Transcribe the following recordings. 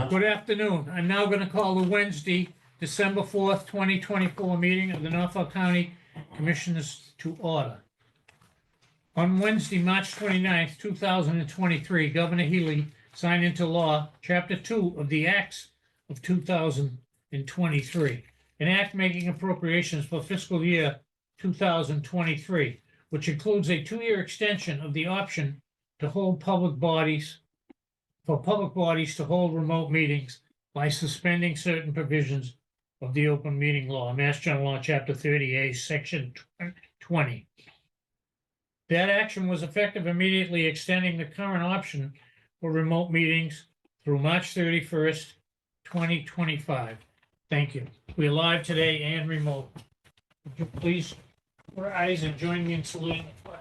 Good afternoon. I'm now going to call the Wednesday, December 4th, 2024 meeting of the Norfolk County Commissioners to order. On Wednesday, March 29th, 2023, Governor Healy signed into law Chapter 2 of the Acts of 2023, an act making appropriations for fiscal year 2023, which includes a 2-year extension of the option to hold public bodies to hold remote meetings by suspending certain provisions of the open meeting law, Mass General Law, Chapter 30A, Section 20. That action was effective immediately, extending the current option for remote meetings through March 31st, 2025. Thank you. We're live today and remote. Would you please rise and join me in saluting the flag?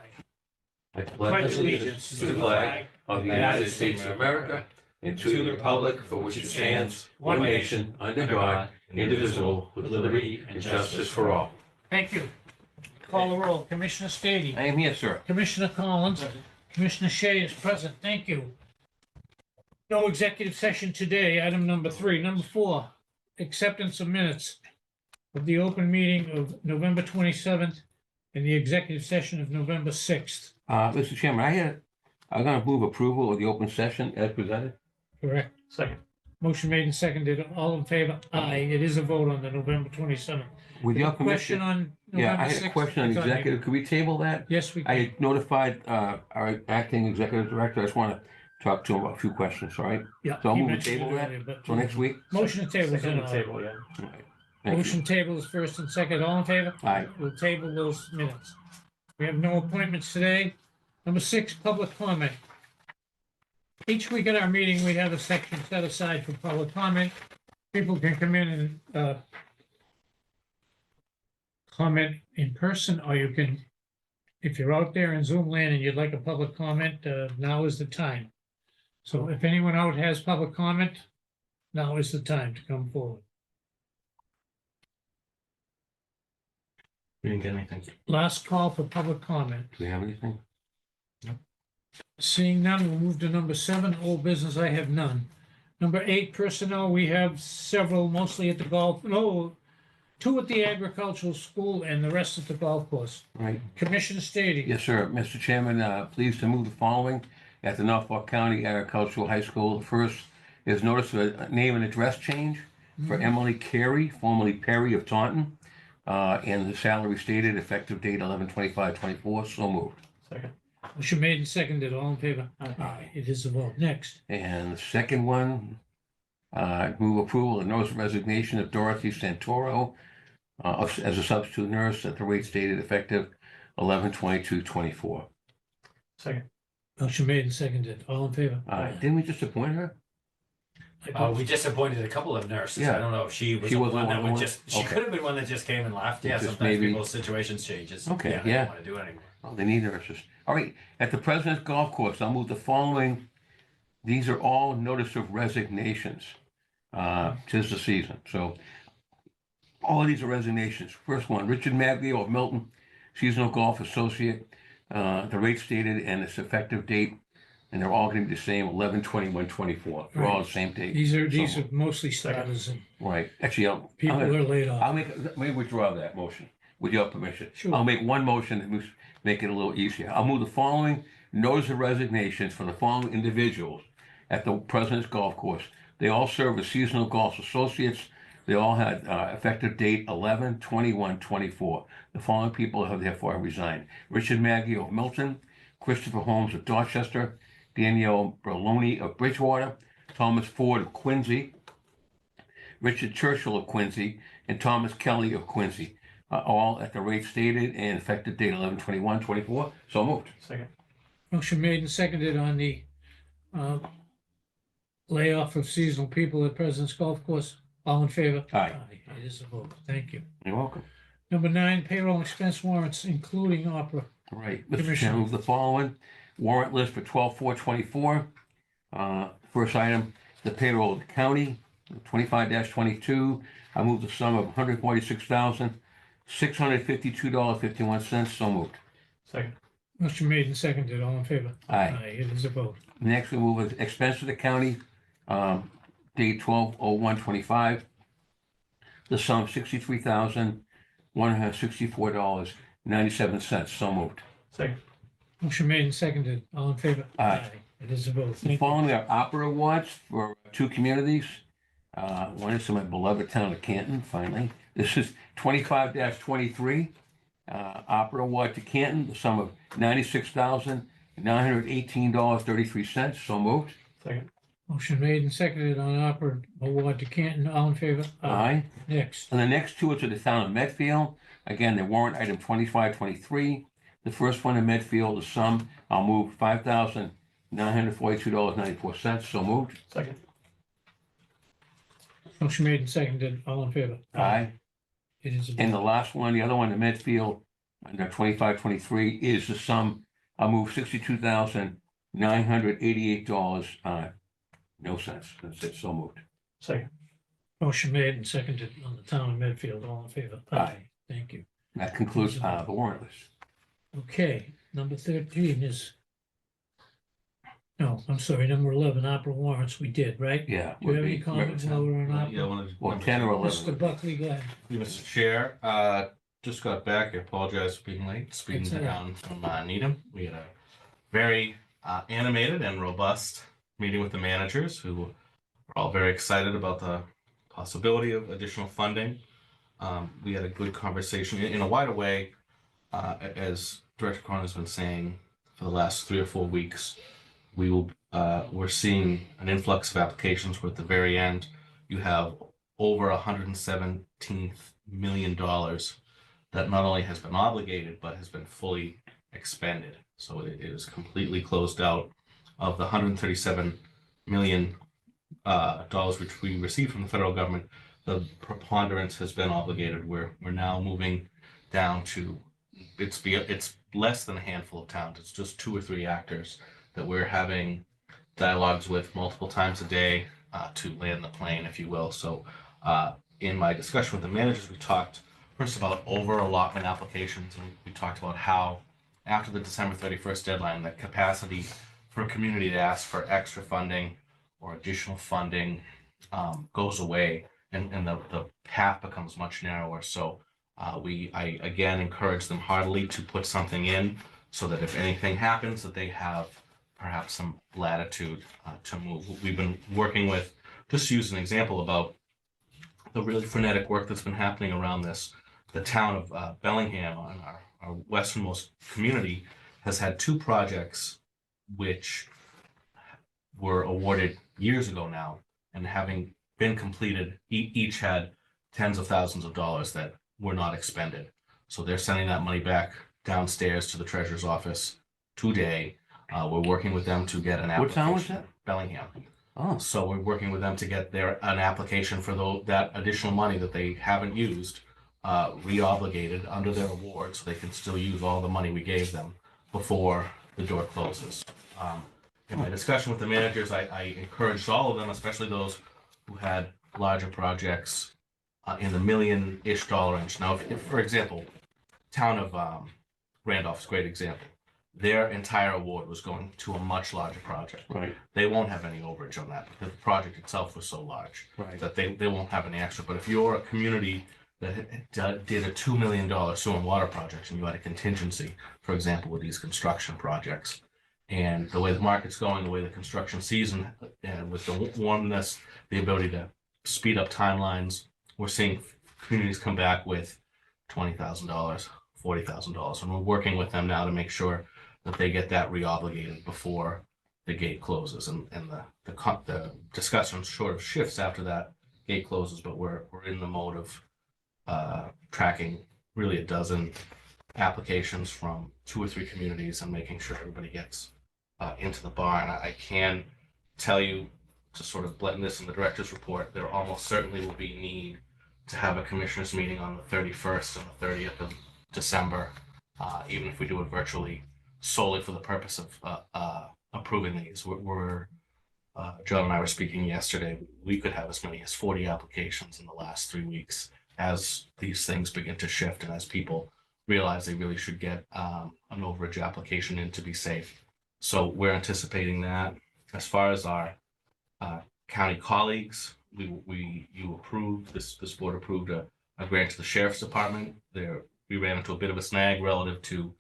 I pledge allegiance to the flag of the United States of America and to the republic for which it stands, one nation, under God, indivisible, with liberty and justice for all. Thank you. Call the roll. Commissioner Stady. I am here, sir. Commissioner Collins. Commissioner Shea is present. Thank you. No executive session today. Item number 3. Number 4, acceptance of minutes of the open meeting of November 27th and the executive session of November 6th. Mr. Chairman, I'm going to move approval of the open session as presented. Correct. Second. Motion made and seconded. All in favor? Aye. It is a vote on the November 27th. With your Question permission. on Yeah, November I had 6th? a question on It's you. executive. Could we table that? Yes, we I can. had notified our acting executive director. I just want to talk to him about a few questions, all right? Yeah. So I'll he move the mentioned table it that earlier, but- for next week. Motion to table is in Second order. table, yeah. All right. Thank you. Motion table is first and second. All in favor? Aye. We'll table those minutes. We have no appointments today. Number 6, public comment. Each week at our meeting, we have a section set aside for public comment. People can come in and comment in person, or you can, if you're out there in Zoom land and you'd like a public comment, now is the time. So if anyone out has public comment, now is the time to come forward. We didn't get anything. Last call for public comment. Do we have anything? Seeing none, we'll move to number 7, old business. I have none. Number 8, personnel. We have several, mostly at the 2 at the agricultural school and the rest at the golf course. All right. Commissioner Stady. Yes, sir. Mr. Chairman, pleased to move the following at the Norfolk County Agricultural High School. First is notice of a name and address change for Emily Carey, formerly Perry of Taunton, and the salary stated effective date 11/25/24. So moved. Second. Motion made and seconded. All in favor? Aye. It is a vote. Next. And the second one, move approval of notice of resignation of Dorothy Santoro as a substitute nurse at the rate stated effective 11/22/24. Second. Motion made and seconded. All in favor? Didn't we just appoint her? We just appointed a couple of nurses. Yeah. I don't know if she was She the wasn't one that one would of just, she okay. could have been one that just came and left. Yeah, Just sometimes maybe- people's situations changes. Okay, They yeah. don't want to do it anymore. Oh, they need nurses. All right, at the President's Golf Course, I'll move the following. These are all notice of resignations. 'Tis the season, so all of these are resignations. First one, Richard Maglio of Milton, seasonal golf associate. The rate stated and its effective date, and they're all going to be the same, 11/21/24. They're all the same date. These are mostly starters and Right. Actually, people who are laid off. let me withdraw that motion with your permission. Sure. I'll make one motion and make it a little easier. I'll move the following notice of resignations for the following individuals at the President's Golf Course. They all serve as seasonal golf associates. They all had effective date 11/21/24. The following people have therefore resigned: Richard Maggio of Milton, Christopher Holmes of Dorchester, Danielle Berloni of Bridgewater, Thomas Ford of Quincy, Richard Churchill of Quincy, and Thomas Kelly of Quincy, all at the rate stated and effective date 11/21/24. So moved. Second. Motion made and seconded on the layoff of seasonal people at President's Golf Course. All in favor? Aye. It is a vote. Thank you. You're welcome. Number 9, payroll and expense warrants, including opera. All right, Mr. Commissioner. Chairman, move the following warrant list for 12/4/24. First item, the payroll of the county, 25-22. I move the sum of $146,652.51. So moved. Second. Motion made and seconded. All in favor? Aye. It is a vote. Next, we move with expense of the county, date 12/01/25, the sum of $63,164.97. So moved. Second. Motion made and seconded. All in favor? Aye. It is a vote. Thank you. Following are opera awards for two communities. One is to my beloved town of Canton, finally. This is 25-23, opera award to Canton, the sum of $96,918.33. So moved. Second. Motion made and seconded on opera award to Canton. All in favor? Aye. Next. And the next two are to the town of Medfield. Again, the warrant item 2523. The first one in Medfield, the sum, I'll move $5,942.94. So moved. Second. Motion made and seconded. All in favor? Aye. It is a And the vote. last one, the other one in Medfield, under 2523, is the sum, I'll move $62,988, no cents. That's it. So moved. Second. Motion made and seconded on the town of Medfield. All in favor? Aye. Thank you. That concludes the warrant list. Okay, number 13 is, no, I'm sorry, number 11, opera warrants, we did, right? Yeah. Do you have any comments while we're on Yeah, opera? one of Or 10 or 11. Mr. Buckley, go ahead. Mr. Chair, just got back. I apologize for being late. Speeding That's all right. down from Needham. We had a very animated and robust meeting with the managers who were all very excited about the possibility of additional funding. We had a good conversation in a wider way, as Director Cronin has been saying for the last 3 or 4 weeks. We're seeing an influx of applications where at the very end you have over $117 million that not only has been obligated but has been fully expended. So it is completely closed out. Of the $137 million which we received from the federal government, the preponderance has been obligated. We're now moving down to it's less than a handful of towns. It's just 2 or 3 actors that we're having dialogues with multiple times a day to land the plane, if you will. So in my discussion with the managers, we talked first about over allotment applications, and we talked about how after the December 31st deadline, the capacity for a community to ask for extra funding or additional funding goes away, and the path becomes much narrower. So I again encourage them heartily to put something in so that if anything happens, that they have perhaps some latitude to move. We've been working with, just to use an example about the really frenetic work that's been happening around this. The town of Bellingham, on our westernmost community, has had 2 projects which were awarded years ago now, and having been completed, each had tens of thousands of dollars that were not expended. So they're sending that money back downstairs to the treasurer's office today. We're working with them to get an What town was application. that? Bellingham. Oh, So we're working with them to get an application for that additional money that they haven't used, re-obligated under their award, so they can still use all the money we gave them before the door closes. In my discussion with the managers, I encouraged all of them, especially those who had larger projects in the million-ish dollar range. Now, if, for example, town of Randolph's a great example. Their entire award was going to a much larger project. right, They won't have any overage on that because the project itself was so large right. that they won't have any extra. But if you're a community that did a $2 million sewer and water project, and you had a contingency, for example, with these construction projects, and the way the market's going, the way the construction season, and with the warmness, the ability to speed up timelines, we're seeing communities come back with $20,000, $40,000, and we're working with them now to make sure that they get that re-obligated before the gate closes. And the discussion sort of shifts after that gate closes, but we're in the mode of tracking really a dozen applications from 2 or 3 communities and making sure everybody gets into the barn. I can tell you, to sort of blend this in the director's report, there almost certainly will be need to have a commissioners meeting on the 31st and the 30th of December, even if we do it virtually, solely for the purpose of approving these. John and I were speaking yesterday. We could have as many as 40 applications in the last 3 weeks as these things begin to shift and as people realize they really should get an overage application in to be safe. So we're anticipating that. As far as our county colleagues. You approved, this board approved a grant to the sheriff's department. We ran into a bit of a snag relative to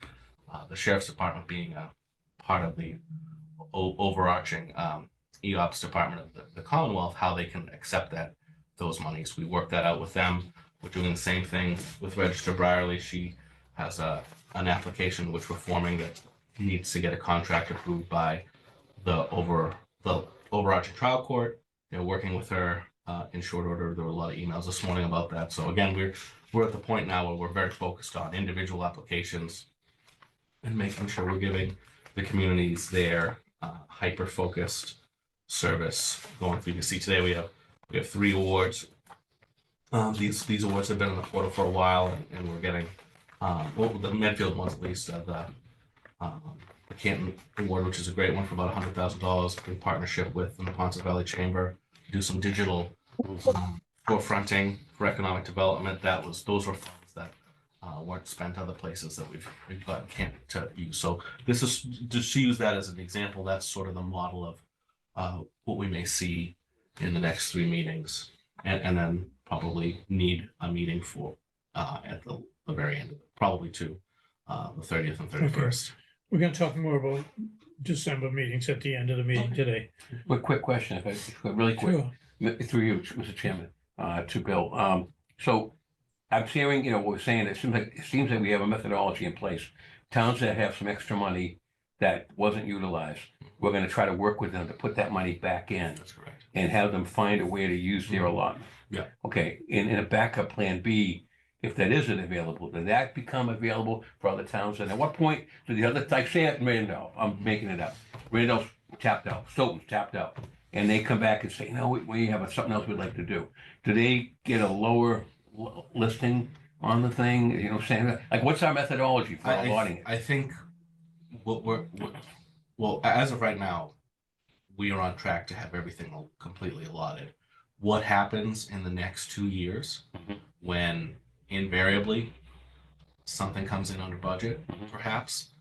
the sheriff's department being a part of the overarching EOPS department of the Commonwealth, how they can accept those monies. We worked that out with them. We're doing the same thing with Register Brierley. She has an application which we're forming that needs to get a contract approved by the overarching trial court. They're working with her in short order. There were a lot of emails this morning about that. So again, we're at the point now where we're very focused on individual applications and making sure we're giving the communities their hyper-focused service going through. You can see today we have 3 awards. These awards have been in the portal for a while, and we're getting well, the Medfield ones at least. The Canton Award, which is a great one for about $100,000 in partnership with the Ponce Valley Chamber, to do some digital forefronting for economic development. Those were funds that weren't spent other places that we've gotten Canton to use. So this is just to use that as an example. That's sort of the model of what we may see in the next 3 meetings, and then probably need a meeting for at the very end, probably to the 30th and 31st. We're gonna talk more about December meetings at the end of the meeting today. Quick question, if I could, really quick, Sure. through you, Mr. Chairman, to Bill. So I'm hearing, what we're saying, it seems like we have a methodology in place. Towns that have some extra money that wasn't utilized, we're gonna try to work with them to put that money back in That's correct. and have them find a way to use their allotment. Yeah. Okay, in a backup plan B, if that isn't available, does that become available for other towns? And at what point do the other, like say at Randolph, I'm making it up, Randolph's tapped out, Stoughton's tapped out, and they come back and say, no, we have something else we'd like to do. Do they get a lower listing on the thing? Saying, like, what's our methodology for allotting it? I think well, as of right now, we are on track to have everything completely allotted. What happens in the next 2 years when invariably something comes in under budget, perhaps,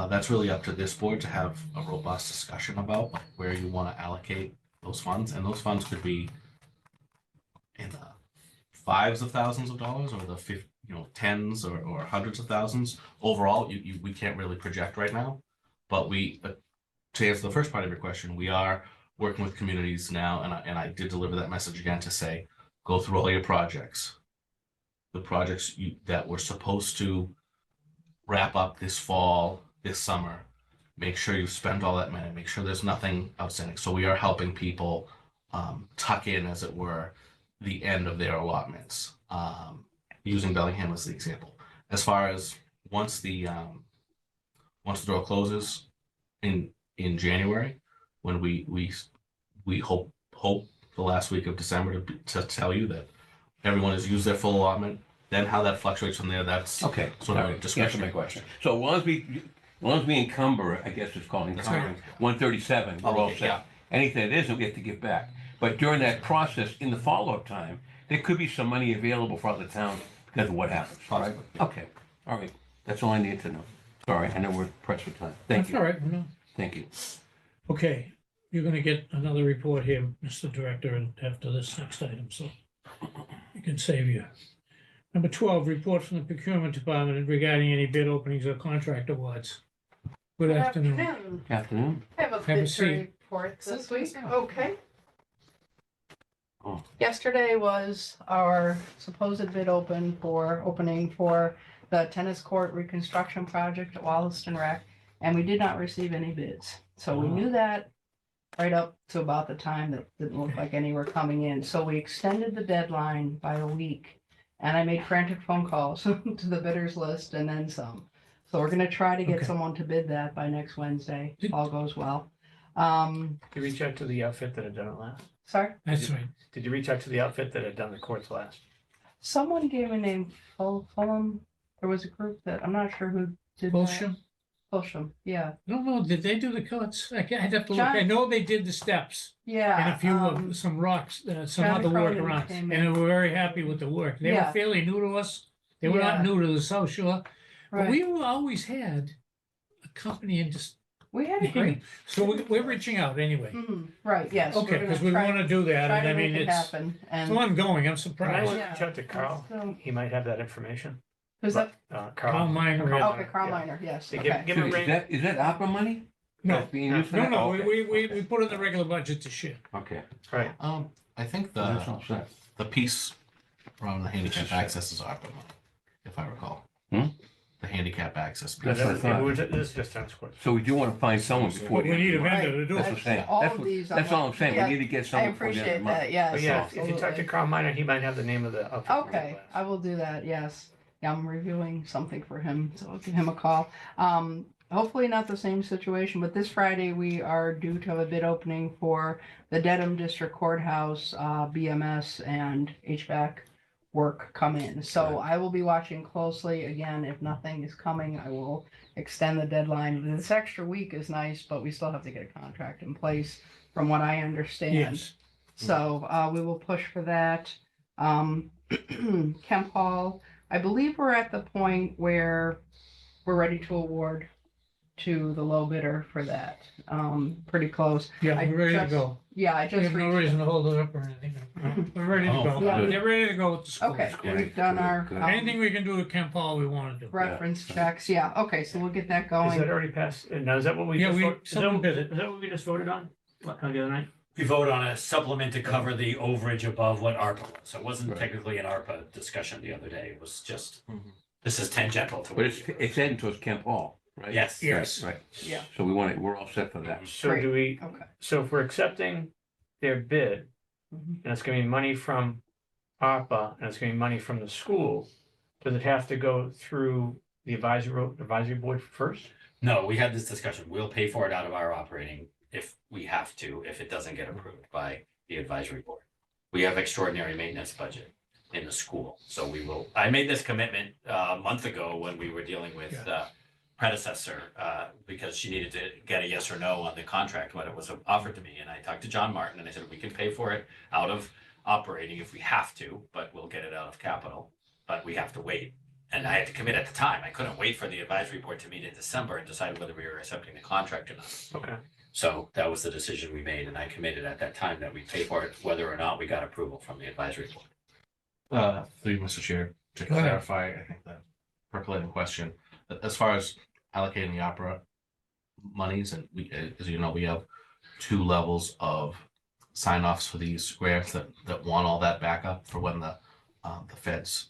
that's really up to this board to have a robust discussion about where you want to allocate those funds. And those funds could be in the fives of thousands of dollars or the tens or hundreds of thousands. Overall, we can't really project right now. But to answer the first part of your question, we are working with communities now, and I did deliver that message again to say, go through all your projects. The projects that were supposed to wrap up this fall, this summer, make sure you spend all that money, make sure there's nothing outstanding. So we are helping people tuck in, as it were, the end of their allotments, using Bellingham as the example. As far as once the door closes in January, when we hope the last week of December to tell you that everyone has used their full allotment, then how that fluctuates from there, that's Okay, sort of a answer discretionary my question. So as long as we encumber, I guess it's called encumbering, 137, we're all Okay, set. yeah. Anything that isn't, we have to give back. But during that process, in the follow-up time, there could be some money available for other towns because of what happens, right? Possibly. Okay, all right, that's all I need to know. Sorry, I know we're pressed for time. Thank That's all you, right, no. thank you. Okay, you're gonna get another report here, Mr. Director, and after this next item, so you can save you. Number 12, report from the procurement department regarding any bid openings or contract awards. Good afternoon. Afternoon. I have a Have a bid to seat. report this week. Okay. Oh. Yesterday was our supposed bid opening for the tennis court reconstruction project at Wollaston Rec, and we did not receive any bids. So we knew that right up to about the time that didn't look like any were coming in. So we extended the deadline by a week, and I made frantic phone calls to the bidders list and then some. So we're gonna try to get Okay. someone to bid that by next Wednesday, if all goes well. Did you reach out to the outfit that had done it last? Sorry, That's right. Did you reach out to the outfit that had done the courts last? someone gave a name, Fulham. There was a group that, I'm not sure who did that. Bullshit. Fulham, yeah, No, did they do the cuts? I'd have to look. I John- know they did the steps yeah. and a few of some rocks, some John other work Cronin around, came and in. we were very happy with the work. They were Yeah. fairly new to us. They were not Yeah. new to the South Shore. But Right. we always had a company in just We had a great. So we're reaching out anyway. Right, yes. we're Okay, gonna because we try- want to do that, Try and to I mean, make it it's happen, and, ongoing, I'm Can I surprised. Yeah. reach out to Carl? so, He might have that information. who's that? Carl Minor. Okay, Carl yeah. Minor, yes, Give- okay. give So him a ring. is that opera money? No, That's being used for no, that? no, Okay, we okay. put in the regular budget this year. Okay. Right. I think That's all set. the piece around the handicap access is ARPA money, if I recall. Hmm? The handicap access piece. That's what I thought. This is just tennis courts. So we do want to find someone before. But we the end need a of the month. vendor to do That's it. what I'm saying. All That's of what- these. That's all I'm saying. Yeah, We need to get I someone before the end of appreciate the month. that, yes. But yeah, if you talk to absolutely. Carl Minor, he might have the name of the outfit. Okay, I will do that, yes. Yeah, I'm reviewing something for him, so I'll give him a call. Hopefully not the same situation, but this Friday we are due to have a bid opening for the Dedham District Courthouse, BMS and HVAC work come in. So I will be watching closely. Again, if nothing is coming, I will extend the deadline. This extra week is nice, but we still have to get a contract in place from what I understand. Yes, So we will push for that. Kemp Hall, I believe we're at the point where we're ready to award to the low bidder for that. Pretty close. yeah, I we're ready to just- go. Yeah, I We just have no reached. reason to hold it up or anything. We're ready to Oh, go. Yeah. They're ready to go with the school. Okay, Great, we've done our good. Anything we can do with Kemp Hall, we want to do. reference checks. Yeah, okay, so we'll get that Is going. that already passed? Now, is that what we Yeah, just we- voted? Is that someone what- did it. Is that what we just voted on? The other night? We vote on a supplement to cover the overage above what ARPA was. So it wasn't Right. technically an ARPA discussion the other day. It was just, Mhm. this is tangential to. But what it's heading towards Kemp Hall, right? Yes. Yes. Right. Yeah. So we're all set for that. So Great. do we, Okay. so if we're accepting their bid, Mhm. and it's gonna be money from ARPA, and it's gonna be money from the school, does it have to go through the advisory board first? No, we had this discussion. We'll pay for it out of our operating if we have to, if it doesn't get approved by the advisory board. We have extraordinary maintenance budget in the school, so we will, I made this commitment a month ago when we were dealing with predecessor, because she needed to get a yes or no on the contract when it was offered to me, and I talked to John Martin, and I said, we can pay for it out of operating if we have to, but we'll get it out of capital, but we have to wait. And I had to commit at the time. I couldn't wait for the advisory board to meet in December and decide whether we were accepting the contract or not. Okay. So that was the decision we made, and I committed at that time that we pay for it, whether or not we got approval from the advisory board. Through you, Mr. Chair, to Go ahead. clarify, I think the percolating question, as far as allocating the opera monies, and we, as you know, we have two levels of sign-offs for these grants that want all that backup for when the feds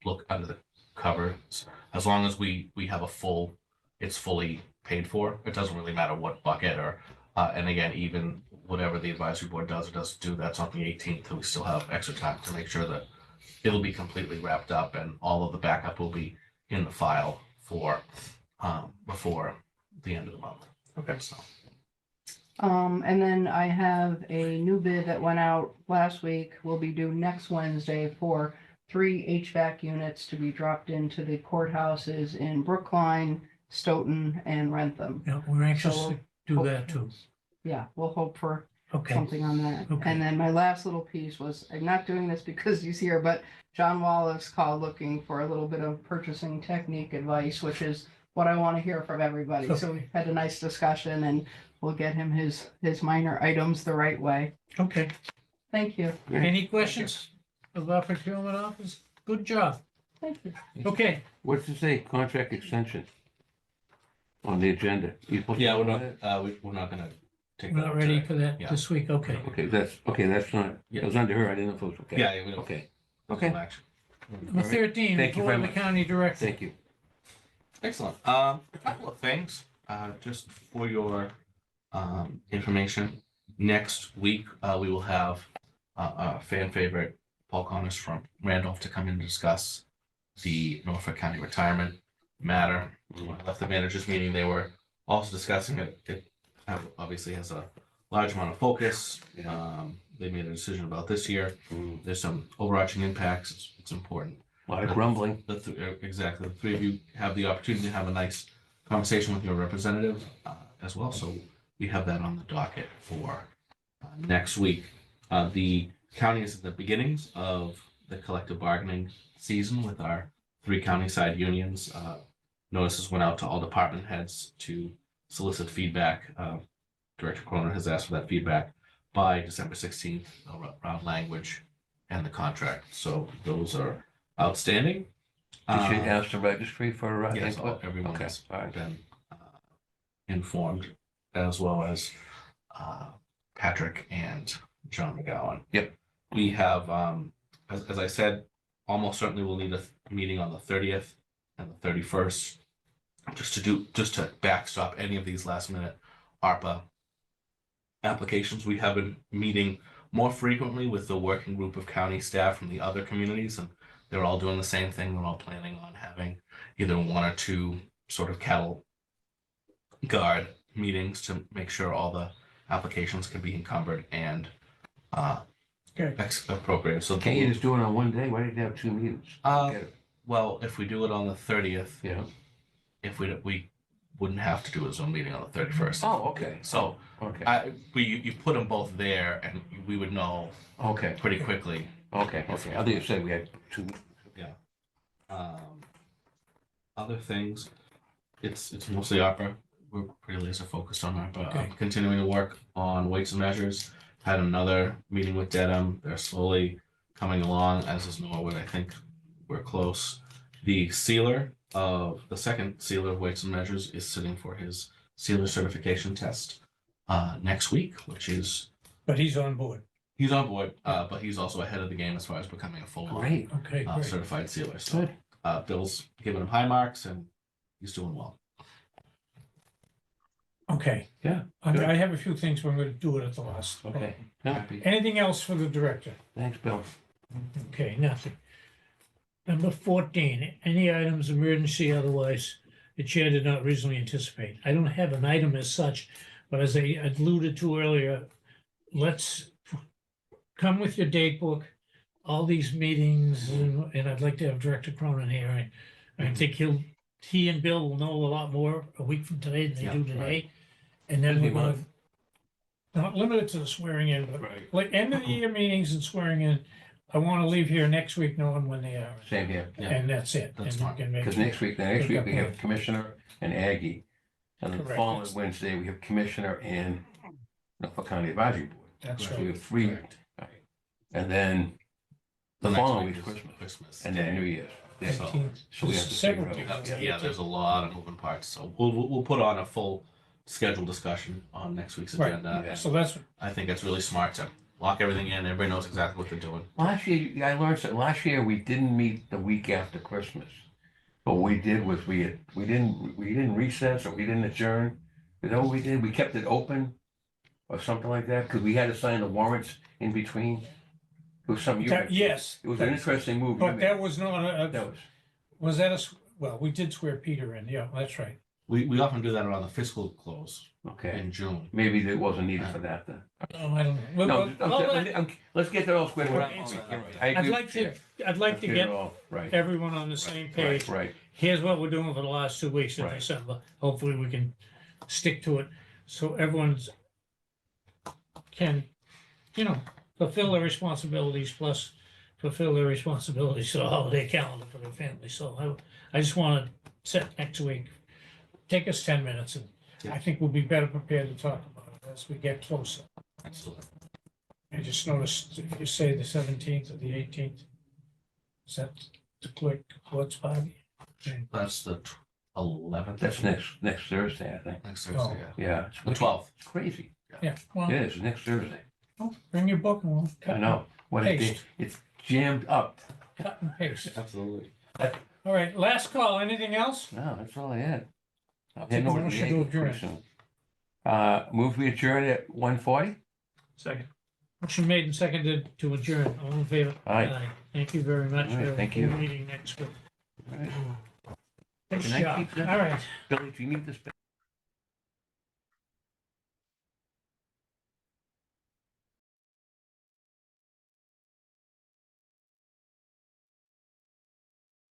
look under the covers. As long as we have it's fully paid for. It doesn't really matter what bucket or, and again, even whatever the advisory board does or doesn't do, that's on the 18th. We still have extra time to make sure that it'll be completely wrapped up and all of the backup will be in the file for before the end of the month. Okay. So And then I have a new bid that went out last week, will be due next Wednesday for 3 HVAC units to be dropped into the courthouses in Brookline, Stoughton, and Rentham. Yeah, we're anxious So to do that too. Yeah, we'll hope for Okay, something on that. Okay. And then my last little piece was, I'm not doing this because he's here, but John Wallace called looking for a little bit of purchasing technique advice, which is what I want to hear from everybody. So we had a nice discussion and we'll get him his minor items the right way. okay. Thank you. Any questions of our procurement office? Good job. Thank you. Okay, What's it say? Contract extension on the agenda. You supposed to yeah, we're know not that? we're not gonna take we're that not up ready today. for that Yeah. this week. Okay. Okay, that's not, it was under her. I didn't know if it was okay. Yeah, we don't. Okay, no okay. action. Number All right. 13, Thank you report very of the much. county director. Thank you. Excellent. A couple of things, just for your information. Next week, we will have a fan favorite, Paul Connors from Randolph, to come in and discuss the Norfolk County retirement matter. When I left the managers meeting, they were also discussing it. It obviously has a large amount of focus. They made a decision about this year. There's some overarching impacts. It's important. A lot of grumbling. Exactly. The three of you have the opportunity to have a nice conversation with your representative as well. So we have that on the docket for next week. The county is at the beginnings of the collective bargaining season with our 3 county side unions. Notices went out to all department heads to solicit feedback. Director Cronin has asked for that feedback by December 16th around language and the contract. So those are outstanding. Did you Um, ask the registry for Yes, input? everyone Okay, has all right. been informed, as well as Patrick and John McGowan. Yep. We have, as I said, almost certainly we'll need a meeting on the 30th and the 31st, just to backstop any of these last minute ARPA applications. We have been meeting more frequently with the working group of county staff from the other communities, and they're all doing the same thing. They're all planning on having either one or two sort of cattle guard meetings to make sure all the applications can be encumbered and Okay. appropriate. So Can't you just do it on one day? Why did you have two meetings? Get it. well, if we do it on the 30th, Yeah. if we wouldn't have to do a Zoom meeting on the 31st. Oh, okay. So Okay, you put them both there, and we would know okay, pretty quickly. okay. I think you said we had two. Other things, it's mostly ARPA. We're pretty laser focused on ARPA. Okay. Continuing to work on weights and measures. Had another meeting with Dedham. They're slowly coming along, as is Norwood. I think we're close. The second sealer of weights and measures is sitting for his sealer certification test next week, which is But he's on board. he's on board, but he's also ahead of the game as far as becoming a full-on Great. Okay, great. certified sealer. So Good. Bill's giving him high marks, and he's doing well. Okay. Yeah, I good. I have a few things, but I'm gonna do it at the last. Okay. Yeah. Happy. Anything else for the director? Thanks, Bill. Okay, nothing. Number 14, any items emergency otherwise the chair did not reasonably anticipate. I don't have an item as such, but as I alluded to earlier, let's come with your date book, all these meetings, and I'd like to have Director Cronin here. I think he and Bill will know a lot more a week from today than they do Yeah, today. And then Busy we're gonna, month. not limited to the swearing in, but Right. like end of the year meetings and swearing in. I want to leave here next week knowing when they are, Same here. Yeah. and that's it. That's And you fine. can make- Because next week we have Commissioner and Aggie. And the Correct. following Wednesday, we have Commissioner and Norfolk County Advisory Board. That's So we right. have three, Correct. and then the next following week week's is Christmas, Christmas. and then New Year's. Yeah. 19th. So we have to Several figure out- things. Yeah, there's a lot of moving parts. So we'll put on a full schedule discussion on next week's Right. agenda. Yeah. And So that's, I think it's really smart to lock everything in. Everybody knows exactly what they're doing. Last year, I learned that last year we didn't meet the week after Christmas. What we did was we didn't recess or we didn't adjourn. You know what we did? We kept it open or something like that because we had to sign the warrants in between. It was something you. yes. It was an interesting move. you But made. that was not That was. was that well, we did swear Peter in, yeah, that's right. We often do that around the fiscal close Okay. in June. Maybe it wasn't needed for that then. Oh, I don't know. Well, No, well, let's get that all squared away. Right. I agree I'd with like to, you. I'd like Let's to it get all right. everyone on the same page. Right. Here's what we're doing for the last 2 weeks in Right. December. Hopefully we can stick to it. So everyone's can, fulfill their responsibilities plus fulfill their responsibilities to the holiday calendar for their family. So I just want to set next week. Take us 10 minutes and I think we'll be better prepared to talk about it as we get closer. Absolutely. I just noticed if you say the 17th or the 18th, is that the clerk's party? That's the 11th. That's next Thursday, I think. Next Oh. Thursday. Yeah. Yeah. The 12th. It's crazy. Yeah, well, It is next Thursday. bring your book and we'll I know. What it Paste. it's jammed up. cut and paste. Absolutely. All right, last call. Anything else? No, that's all I had. I'll take a motion to adjourn. Move we adjourn at 1:40? Second. Motion made and seconded to adjourn. All in favor? Aye. Thank you very much. All right, We have a thank full you. Meeting next week. All right. Nice Can I job. keep that? All right. Billy, do you need this?